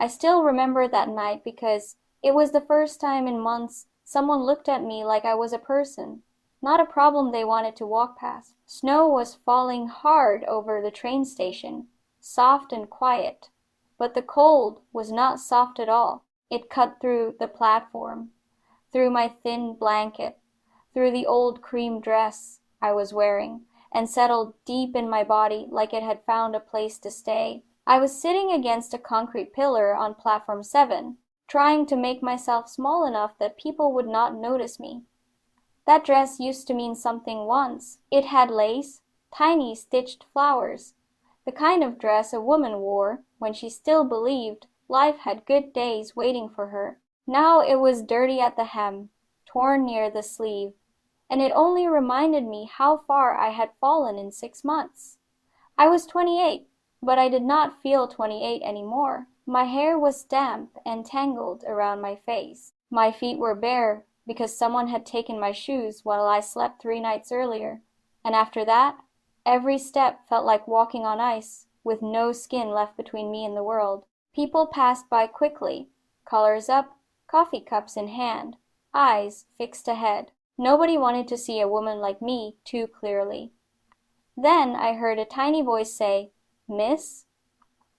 I still remember that night because it was the first time in months someone looked at me like I was a person, not a problem they wanted to walk past. Snow was falling hard over the train station, soft and quiet, but the cold was not soft at all. It cut through the platform, through my thin blanket, through the old cream dress I was wearing, and settled deep in my body like it had found a place to stay. I was sitting against a concrete pillar on platform 7, trying to make myself small enough that people would not notice me. That dress used to mean something once. It had lace, tiny stitched flowers, the kind of dress a woman wore when she still believed life had good days waiting for her. Now it was dirty at the hem, torn near the sleeve, and it only reminded me how far I had fallen in 6 months. I was 28, but I did not feel 28 anymore. My hair was damp and tangled around my face. My feet were bare because someone had taken my shoes while I slept 3 nights earlier, and after that, every step felt like walking on ice, with no skin left between me and the world. People passed by quickly, collars up, coffee cups in hand, eyes fixed ahead. Nobody wanted to see a woman like me too clearly. Then I heard a tiny voice say, "Miss?"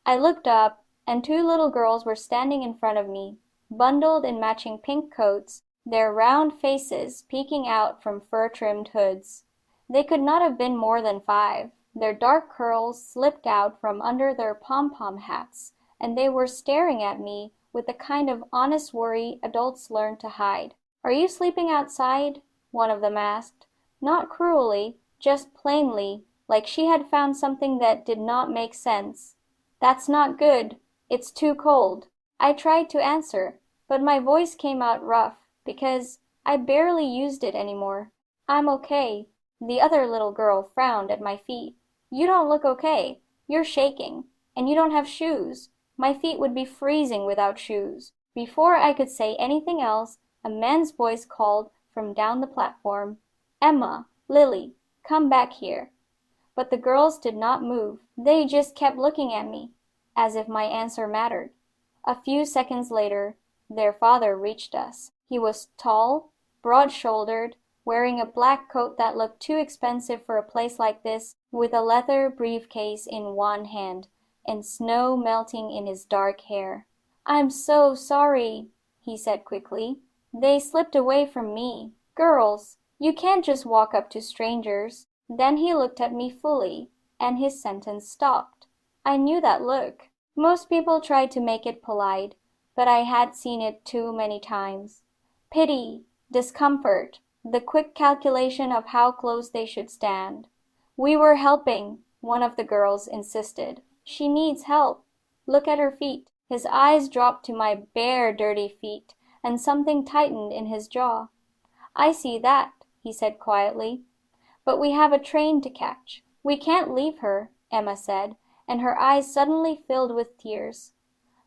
I looked up, and 2 little girls were standing in front of me, bundled in matching pink coats, their round faces peeking out from fur-trimmed hoods. They could not have been more than 5. Their dark curls slipped out from under their pom-pom hats, and they were staring at me with the kind of honest worry adults learn to hide. "Are you sleeping outside?" one of them asked, not cruelly, just plainly, like she had found something that did not make sense. "That's not good. It's too cold." I tried to answer, but my voice came out rough because I barely used it anymore. "I'm okay." The other little girl frowned at my feet. "You don't look okay. You're shaking, and you don't have shoes. My feet would be freezing without shoes." Before I could say anything else, a man's voice called from down the platform, "Emma, Lily, come back here." But the girls did not move. They just kept looking at me, as if my answer mattered. A few seconds later, their father reached us. He was tall, broad-shouldered, wearing a black coat that looked too expensive for a place like this, with a leather briefcase in one hand, and snow melting in his dark hair. "I'm so sorry," he said quickly. "They slipped away from me. Girls, you can't just walk up to strangers." Then he looked at me fully, and his sentence stopped. I knew that look. Most people tried to make it polite, but I had seen it too many times. Pity, discomfort, the quick calculation of how close they should stand. "We were helping," one of the girls insisted. "She needs help. Look at her feet." His eyes dropped to my bare, dirty feet, and something tightened in his jaw. "I see that," he said quietly. "But we have a train to catch." "We can't leave her," Emma said, and her eyes suddenly filled with tears.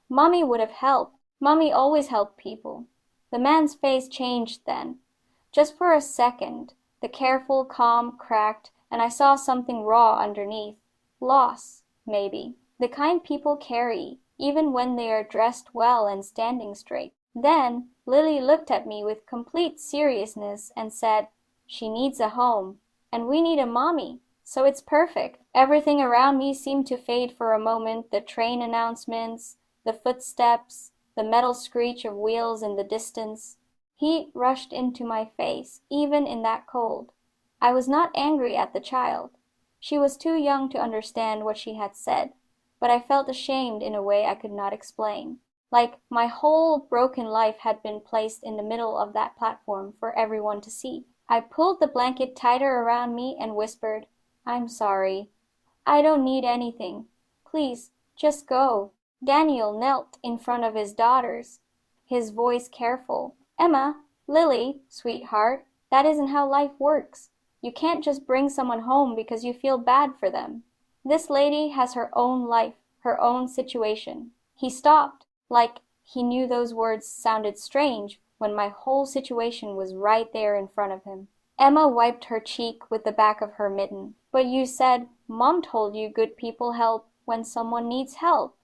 "Mommy would have helped. Mommy always helped people." The man's face changed then. Just for a second, the careful calm cracked, and I saw something raw underneath. Loss, maybe. The kind people carry, even when they are dressed well and standing straight. Then Lily looked at me with complete seriousness and said, "She needs a home, and we need a mommy, so it's perfect." Everything around me seemed to fade for a moment, the train announcements, the footsteps, the metal screech of wheels in the distance. Heat rushed into my face, even in that cold. I was not angry at the child. She was too young to understand what she had said, but I felt ashamed in a way I could not explain. Like my whole broken life had been placed in the middle of that platform for everyone to see. I pulled the blanket tighter around me and whispered, "I'm sorry. I don't need anything. Please, just go." Daniel knelt in front of his daughters, his voice careful. "Emma, Lily, sweetheart, that isn't how life works. You can't just bring someone home because you feel bad for them. This lady has her own life, her own situation." He stopped, like he knew those words sounded strange when my whole situation was right there in front of him. Emma wiped her cheek with the back of her mitten. "But you said Mom told you good people help when someone needs help."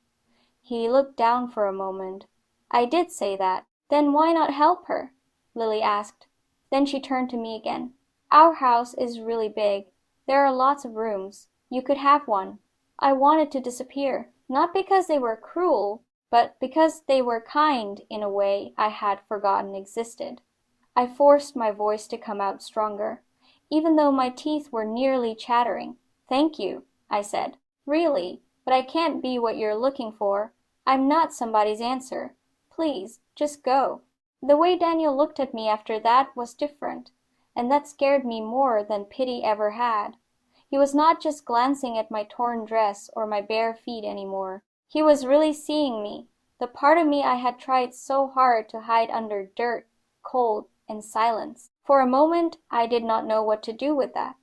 He looked down for a moment. I did say that. Then why not help her? Lily asked. Then she turned to me again. Our house is really big. There are lots of rooms. You could have one. I wanted to disappear, not because they were cruel, but because they were kind in a way I had forgotten existed. I forced my voice to come out stronger, even though my teeth were nearly chattering. Thank you, I said. Really, but I can't be what you're looking for. I'm not somebody's answer. Please, just go. The way Daniel looked at me after that was different, and that scared me more than pity ever had. He was not just glancing at my torn dress or my bare feet anymore. He was really seeing me, the part of me I had tried so hard to hide under dirt, cold, and silence. For a moment, I did not know what to do with that.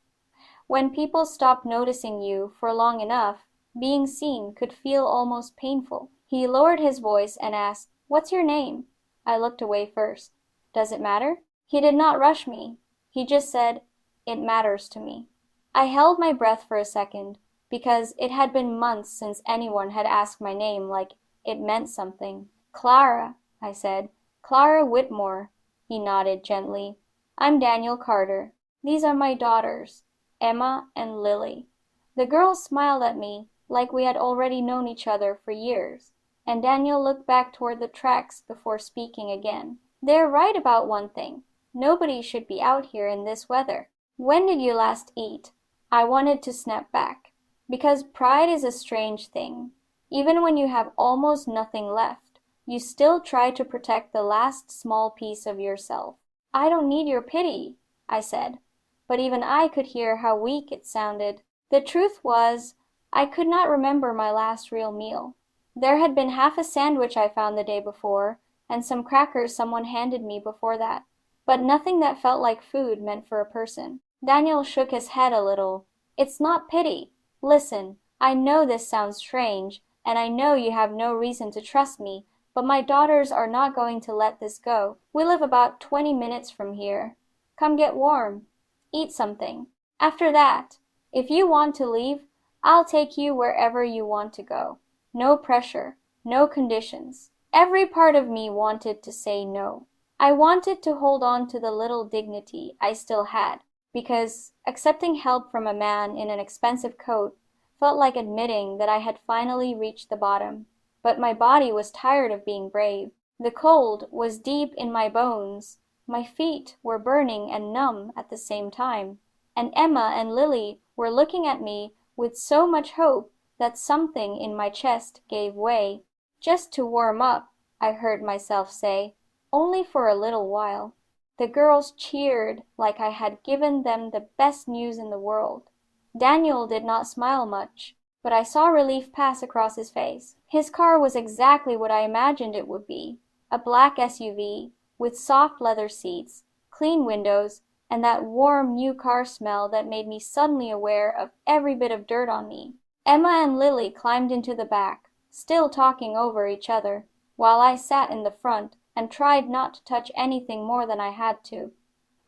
When people stopped noticing you for long enough, being seen could feel almost painful. He lowered his voice and asked, "What's your name?" I looked away first. Does it matter? He did not rush me. He just said, "It matters to me." I held my breath for a second, because it had been months since anyone had asked my name like it meant something. "Clara," I said. "Clara Whitmore." He nodded gently. "I'm Daniel Carter. These are my daughters, Emma and Lily." The girls smiled at me like we had already known each other for years, and Daniel looked back toward the tracks before speaking again. "They're right about one thing. Nobody should be out here in this weather. When did you last eat?" I wanted to snap back, because pride is a strange thing. Even when you have almost nothing left, you still try to protect the last small piece of yourself. "I don't need your pity," I said, but even I could hear how weak it sounded. The truth was, I could not remember my last real meal. There had been half a sandwich I found the day before, and some crackers someone handed me before that, but nothing that felt like food meant for a person. Daniel shook his head a little. "It's not pity. Listen, I know this sounds strange, and I know you have no reason to trust me, but my daughters are not going to let this go. We live about 20 minutes from here. Come get warm. Eat something. After that, if you want to leave, I'll take you wherever you want to go. No pressure, no conditions." Every part of me wanted to say no. I wanted to hold on to the little dignity I still had, because accepting help from a man in an expensive coat felt like admitting that I had finally reached the bottom. But my body was tired of being brave. The cold was deep in my bones. My feet were burning and numb at the same time. And Emma and Lily were looking at me with so much hope that something in my chest gave way. "Just to warm up," I heard myself say. "Only for a little while." The girls cheered like I had given them the best news in the world. Daniel did not smile much, but I saw relief pass across his face. His car was exactly what I imagined it would be, a black SUV with soft leather seats, clean windows, and that warm new car smell that made me suddenly aware of every bit of dirt on me. Emma and Lily climbed into the back, still talking over each other, while I sat in the front and tried not to touch anything more than I had to.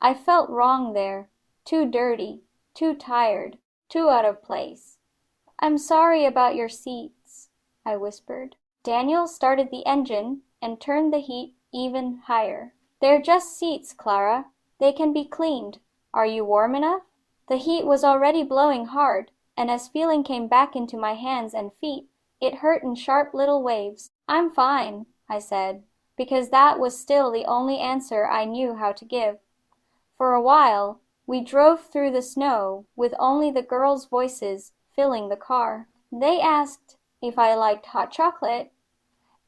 I felt wrong there, too dirty, too tired, too out of place. "I'm sorry about your seats," I whispered. Daniel started the engine and turned the heat even higher. "They're just seats, Clara. They can be cleaned. Are you warm enough?" The heat was already blowing hard, and as feeling came back into my hands and feet, it hurt in sharp little waves. "I'm fine," I said, because that was still the only answer I knew how to give. For a while, we drove through the snow with only the girls' voices filling the car. They asked if I liked hot chocolate,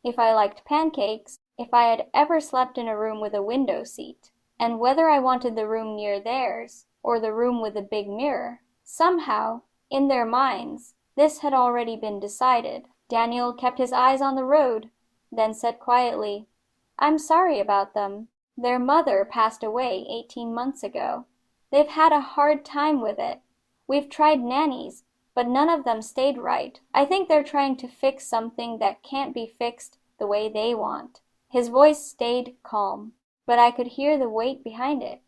if I liked pancakes, if I had ever slept in a room with a window seat, and whether I wanted the room near theirs or the room with the big mirror. Somehow, in their minds, this had already been decided. Daniel kept his eyes on the road, then said quietly, "I'm sorry about them. Their mother passed away 18 months ago. They've had a hard time with it. We've tried nannies, but none of them stayed right. I think they're trying to fix something that can't be fixed the way they want." His voice stayed calm, but I could hear the weight behind it.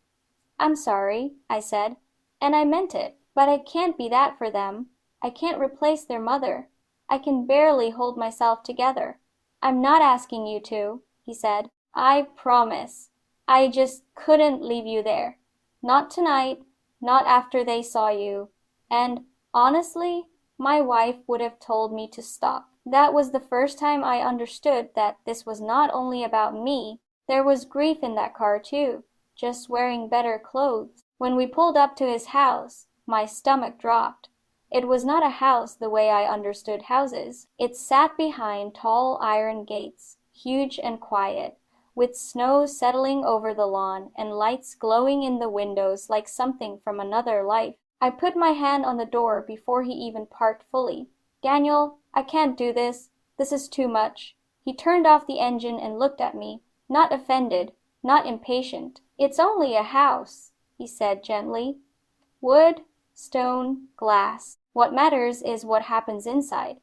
"I'm sorry," I said, "and I meant it, but I can't be that for them. I can't replace their mother. I can barely hold myself together. I'm not asking you to, he said. I promise. I just couldn't leave you there. Not tonight, not after they saw you. And, honestly, my wife would have told me to stop. That was the first time I understood that this was not only about me. There was grief in that car, too, just wearing better clothes. When we pulled up to his house, my stomach dropped. It was not a house the way I understood houses. It sat behind tall iron gates, huge and quiet, with snow settling over the lawn and lights glowing in the windows like something from another life. I put my hand on the door before he even parked fully. Daniel, I can't do this. This is too much. He turned off the engine and looked at me, not offended, not impatient. It's only a house, he said gently. Wood, stone, glass. What matters is what happens inside.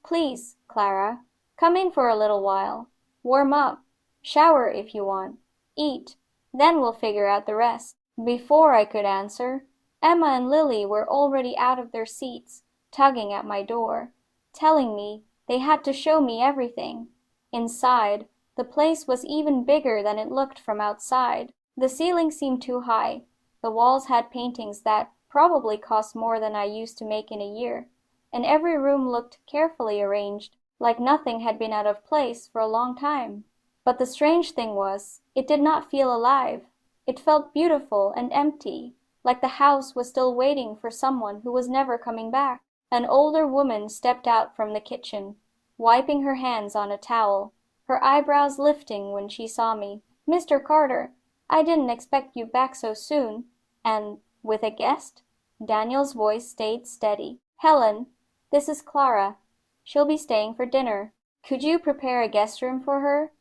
Please, Clara, come in for a little while. Warm up. Shower if you want. Eat. Then we'll figure out the rest. Before I could answer, Emma and Lily were already out of their seats, tugging at my door, telling me they had to show me everything. Inside, the place was even bigger than it looked from outside. The ceiling seemed too high. The walls had paintings that probably cost more than I used to make in a year, and every room looked carefully arranged, like nothing had been out of place for a long time. But the strange thing was, it did not feel alive. It felt beautiful and empty, like the house was still waiting for someone who was never coming back. An older woman stepped out from the kitchen, wiping her hands on a towel, her eyebrows lifting when she saw me. Mr. Carter, I didn't expect you back so soon. And with a guest? Daniel's voice stayed steady. Helen, this is Clara. She'll be staying for dinner. Could you prepare a guest room for her?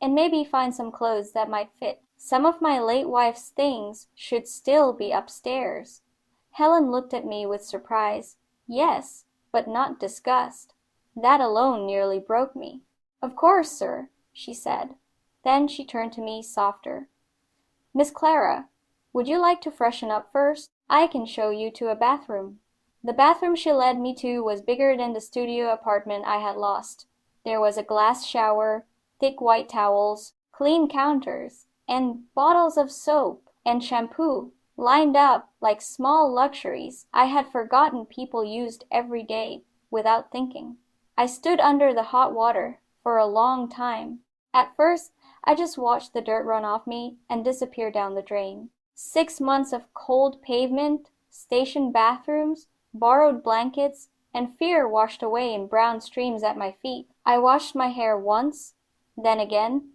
And maybe find some clothes that might fit. Some of my late wife's things should still be upstairs. Helen looked at me with surprise. Yes, but not disgust. That alone nearly broke me. Of course, sir, she said. Then she turned to me softer. Miss Clara, would you like to freshen up first? I can show you to a bathroom. The bathroom she led me to was bigger than the studio apartment I had lost. There was a glass shower, thick white towels, clean counters, and bottles of soap and shampoo lined up like small luxuries I had forgotten people used every day without thinking. I stood under the hot water for a long time. At first, I just watched the dirt run off me and disappear down the drain. 6 months of cold pavement, station bathrooms, borrowed blankets, and fear washed away in brown streams at my feet. I washed my hair once, then again,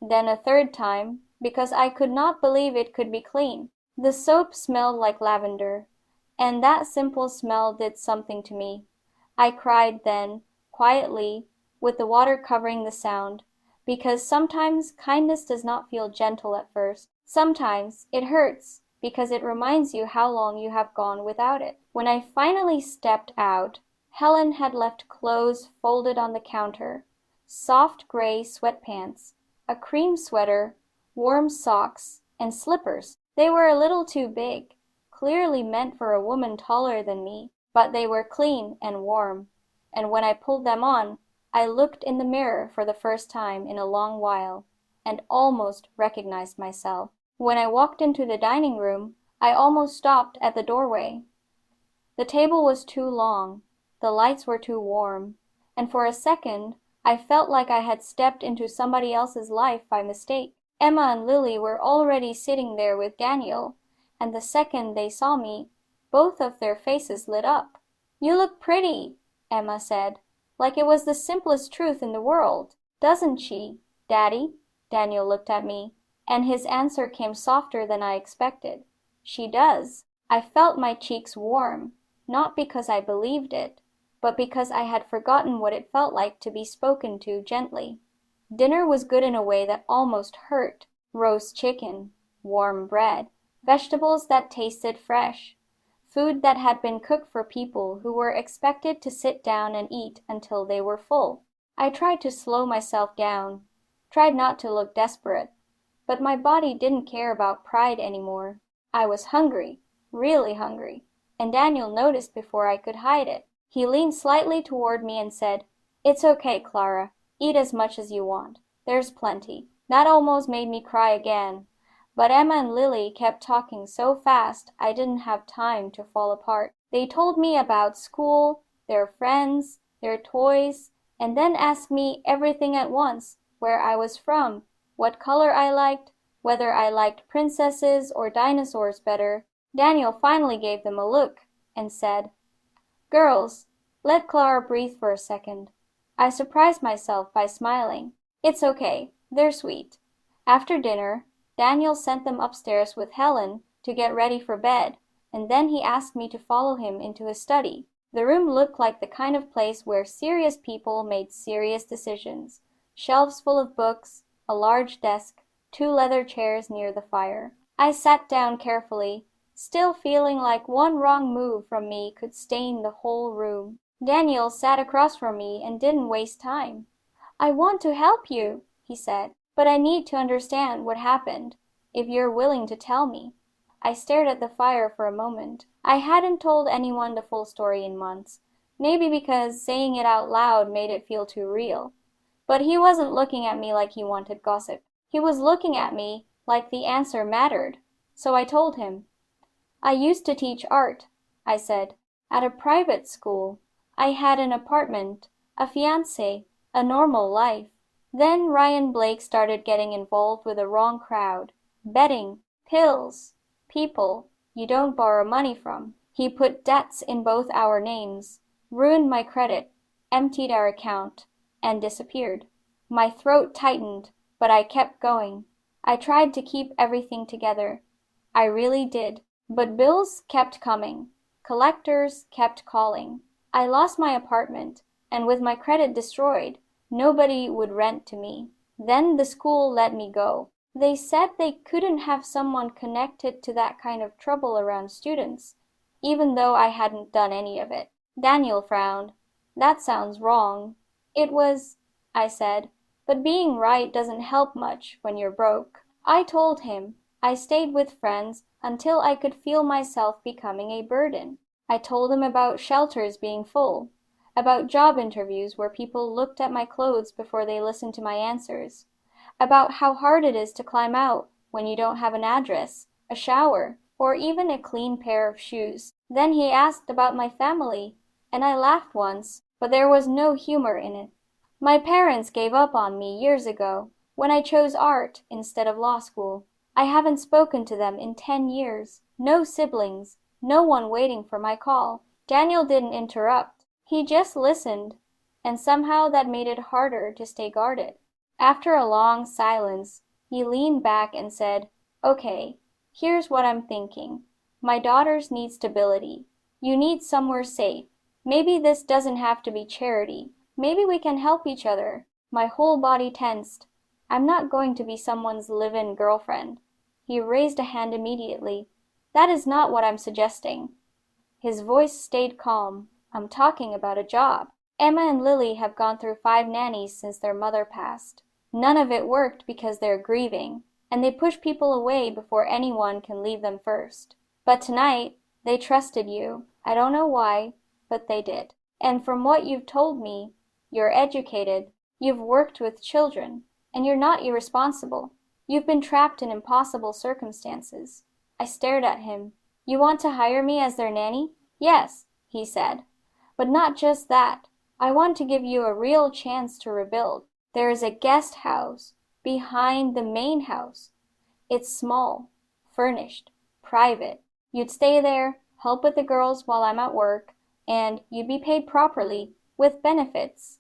then a third time, because I could not believe it could be clean. The soap smelled like lavender, and that simple smell did something to me. I cried then, quietly, with the water covering the sound, because sometimes kindness does not feel gentle at first. Sometimes it hurts because it reminds you how long you have gone without it. When I finally stepped out, Helen had left clothes folded on the counter, soft gray sweatpants, a cream sweater, warm socks, and slippers. They were a little too big, clearly meant for a woman taller than me, but they were clean and warm, and when I pulled them on, I looked in the mirror for the first time in a long while, and almost recognized myself. When I walked into the dining room, I almost stopped at the doorway. The table was too long, the lights were too warm, and for a second I felt like I had stepped into somebody else's life by mistake. Emma and Lily were already sitting there with Daniel, and the second they saw me, both of their faces lit up. "You look pretty," Emma said, like it was the simplest truth in the world. "Doesn't she, Daddy?" Daniel looked at me, and his answer came softer than I expected. "She does." I felt my cheeks warm, not because I believed it, but because I had forgotten what it felt like to be spoken to gently. Dinner was good in a way that almost hurt. Roast chicken, warm bread, vegetables that tasted fresh, food that had been cooked for people who were expected to sit down and eat until they were full. I tried to slow myself down, tried not to look desperate, but my body didn't care about pride anymore. I was hungry, really hungry, and Daniel noticed before I could hide it. He leaned slightly toward me and said, "It's okay, Clara. Eat as much as you want. There's plenty." That almost made me cry again. But Emma and Lily kept talking so fast I didn't have time to fall apart. They told me about school, their friends, their toys, and then asked me everything at once, where I was from, what color I liked, whether I liked princesses or dinosaurs better. Daniel finally gave them a look and said, "Girls, let Clara breathe for a second." I surprised myself by smiling. "It's okay. They're sweet." After dinner, Daniel sent them upstairs with Helen to get ready for bed, and then he asked me to follow him into his study. The room looked like the kind of place where serious people made serious decisions. Shelves full of books, a large desk, two leather chairs near the fire. I sat down carefully, still feeling like one wrong move from me could stain the whole room. Daniel sat across from me and didn't waste time. "I want to help you," he said, "but I need to understand what happened, if you're willing to tell me." I stared at the fire for a moment. I hadn't told anyone the full story in months, maybe because saying it out loud made it feel too real. But he wasn't looking at me like he wanted gossip. He was looking at me like the answer mattered. So I told him. "I used to teach art," I said, "at a private school. I had an apartment, a fiancé, a normal life. Then Ryan Blake started getting involved with the wrong crowd. Betting, pills, people you don't borrow money from. He put debts in both our names, ruined my credit, emptied our account, and disappeared." My throat tightened, but I kept going. I tried to keep everything together. I really did. But bills kept coming. Collectors kept calling. I lost my apartment, and with my credit destroyed, nobody would rent to me. Then the school let me go. They said they couldn't have someone connected to that kind of trouble around students, even though I hadn't done any of it. Daniel frowned. "That sounds wrong." "It was," I said, "but being right doesn't help much when you're broke." I told him I stayed with friends until I could feel myself becoming a burden. I told him about shelters being full, about job interviews where people looked at my clothes before they listened to my answers, about how hard it is to climb out when you don't have an address, a shower, or even a clean pair of shoes. Then he asked about my family, and I laughed once, but there was no humor in it. My parents gave up on me years ago, when I chose art instead of law school. I haven't spoken to them in 10 years. No siblings, no one waiting for my call. Daniel didn't interrupt. He just listened, and somehow that made it harder to stay guarded. After a long silence, he leaned back and said, "Okay, here's what I'm thinking. My daughters need stability. You need somewhere safe. Maybe this doesn't have to be charity. Maybe we can help each other." My whole body tensed. "I'm not going to be someone's live-in girlfriend." He raised a hand immediately. "That is not what I'm suggesting." His voice stayed calm. "I'm talking about a job. Emma and Lily have gone through 5 nannies since their mother passed. None of it worked because they're grieving, and they push people away before anyone can leave them first. But tonight, they trusted you. I don't know why, but they did. And from what you've told me, you're educated, you've worked with children, and you're not irresponsible. You've been trapped in impossible circumstances." I stared at him. "You want to hire me as their nanny?" "Yes," he said. "But not just that. I want to give you a real chance to rebuild. There is a guest house behind the main house. It's small, furnished, private. You'd stay there, help with the girls while I'm at work, and you'd be paid properly, with benefits.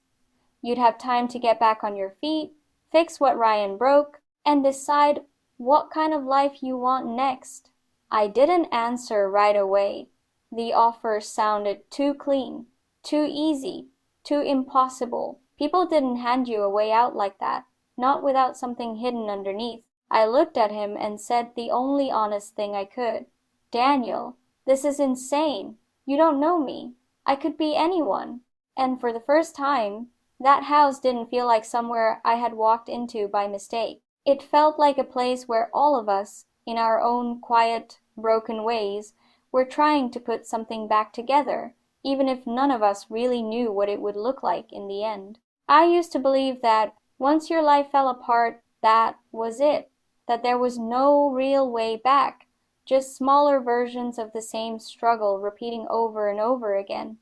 You'd have time to get back on your feet, fix what Ryan broke, and decide what kind of life you want next." I didn't answer right away. The offer sounded too clean, too easy, too impossible. People didn't hand you a way out like that, not without something hidden underneath. I looked at him and said the only honest thing I could. "Daniel, this is insane. You don't know me. I could be anyone." And for the first time, that house didn't feel like somewhere I had walked into by mistake. It felt like a place where all of us, in our own quiet, broken ways, were trying to put something back together, even if none of us really knew what it would look like in the end. I used to believe that once your life fell apart, that was it, that there was no real way back, just smaller versions of the same struggle repeating over and over again.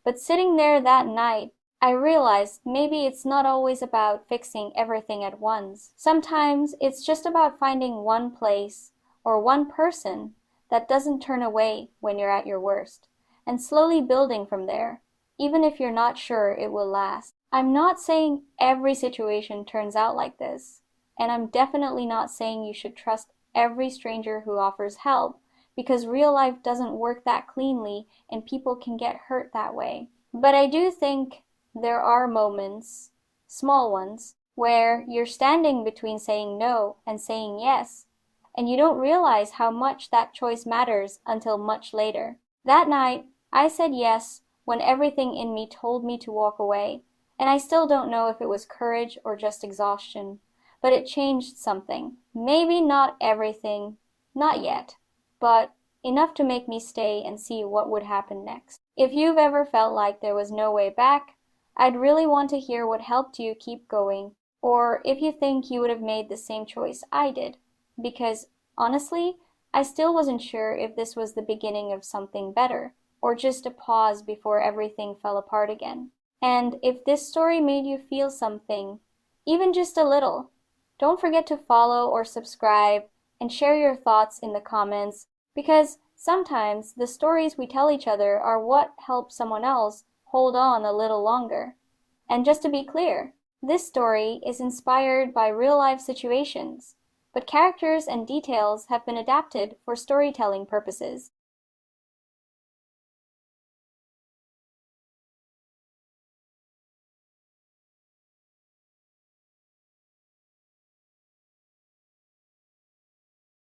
But sitting there that night, I realized maybe it's not always about fixing everything at once. Sometimes it's just about finding one place or one person that doesn't turn away when you're at your worst, and slowly building from there, even if you're not sure it will last. I'm not saying every situation turns out like this, and I'm definitely not saying you should trust every stranger who offers help, because real life doesn't work that cleanly and people can get hurt that way. But I do think there are moments, small ones, where you're standing between saying no and saying yes, and you don't realize how much that choice matters until much later. That night, I said yes when everything in me told me to walk away, and I still don't know if it was courage or just exhaustion, but it changed something. Maybe not everything, not yet, but enough to make me stay and see what would happen next. If you've ever felt like there was no way back, I'd really want to hear what helped you keep going, or if you think you would have made the same choice I did. Because, honestly, I still wasn't sure if this was the beginning of something better, or just a pause before everything fell apart again. And if this story made you feel something, even just a little, don't forget to follow or subscribe and share your thoughts in the comments, because sometimes the stories we tell each other are what helps someone else hold on a little longer. And just to be clear, this story is inspired by real-life situations, but characters and details have been adapted for storytelling purposes.